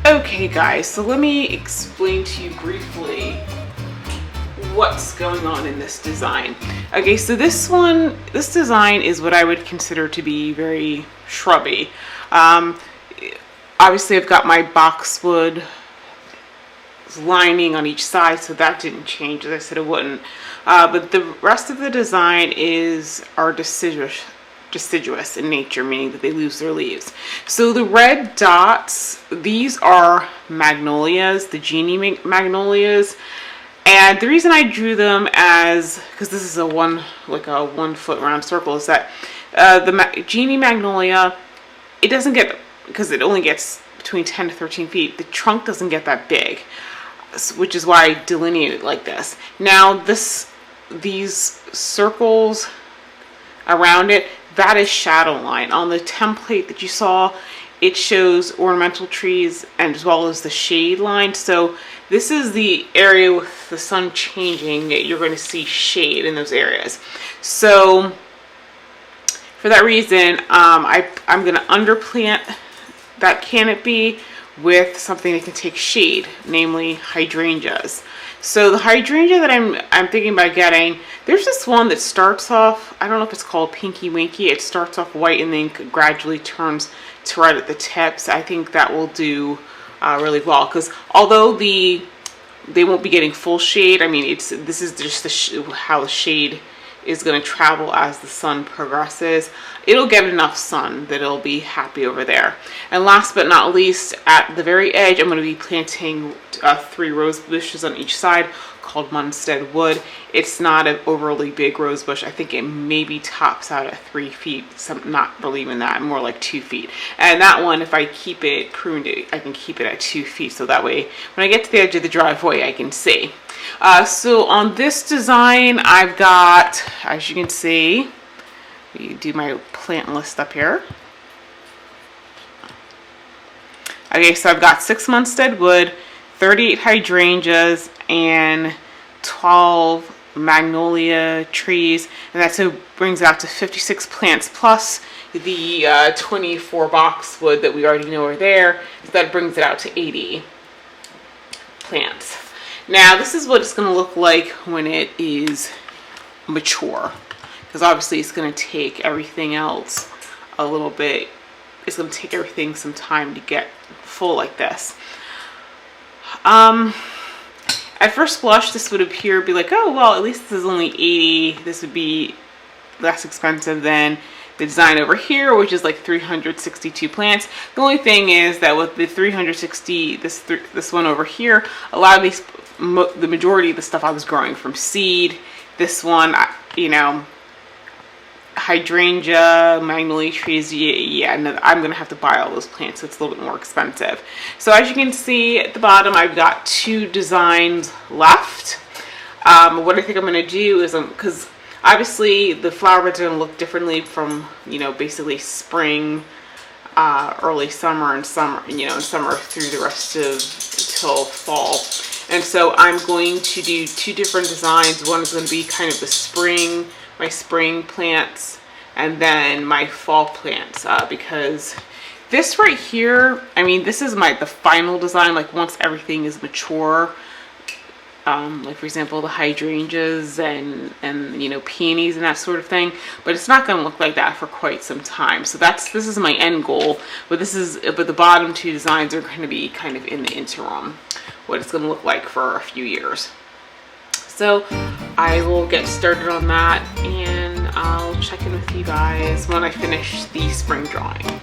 Okay guys, so let me explain to you briefly what's going on in this design. Okay, so this design is what I would consider to be very shrubby. Obviously I've got my boxwood lining on each side, so that didn't change, as I said it wouldn't. But the rest of the design are deciduous in nature, meaning that they lose their leaves. So the red dots, these are magnolias, the genie magnolias. And the reason I drew them as, because this is a 1 foot round circle, is that the genie magnolia, it doesn't get, because it only gets between 10 to 13 feet, the trunk doesn't get that big, which is why I delineated it like this. Now these circles around it, that is shadow line. On the template that you saw, it shows ornamental trees and as well as the shade line. So this is the area with the sun changing that you're going to see shade in those areas. So for that reason, I'm going to underplant that canopy with something that can take shade, namely hydrangeas. So the hydrangea that I'm thinking about getting, there's this one that starts off, I don't know if it's called Pinky Winky. It starts off white and then gradually turns to red at the tips. I think that will do really well, because although they won't be getting full shade, I mean this is just how the shade is going to travel as the sun progresses. It'll get enough sun that it'll be happy over there. And last but not least, at the very edge, I'm going to be planting 3 rose bushes on each side called Munstead Wood. It's not an overly big rose bush. I think it maybe tops out at 3 feet. Not really even that, more like 2 feet. And that one, if I keep it pruned, I can keep it at 2 feet. So that way, when I get to the edge of the driveway, I can see. So on this design, I've got, as you can see, we do my plant list up here. Okay, so I've got 6 Munstead Wood, 38 hydrangeas, and 12 magnolia trees, and that so brings it out to 56 plants plus the 24 boxwood that we already know are there. So that brings it out to 80 plants. Now this is what it's going to look like when it is mature, because obviously it's going to take everything else a little bit. It's going to take everything some time to get full like this. At first blush, this would be like, oh well, at least this is only 80. This would be less expensive than the design over here, which is like 362 plants. The only thing is that with the 360, this one over here, a lot of these, the majority of the stuff I was growing from seed. This one, you know, hydrangea, magnolia trees, yeah, no, I'm gonna have to buy all those plants, so it's a little bit more expensive. So as you can see at the bottom, I've got 2 designs left. What I think I'm gonna do is, because obviously the flower beds are gonna look differently from, you know, basically spring, early summer, and summer, you know, and summer through the rest of till fall. And so I'm going to do 2 different designs. One is going to be kind of the spring, my spring plants, and then my fall plants, because this right here, I mean, this is the final design, like once everything is mature, like for example the hydrangeas and you know, peonies and that sort of thing. But it's not going to look like that for quite some time. So this is my end goal, but the bottom 2 designs are going to be kind of in the interim, what it's going to look like for a few years. So I will get started on that, and I'll check in with you guys when I finish the spring drawing.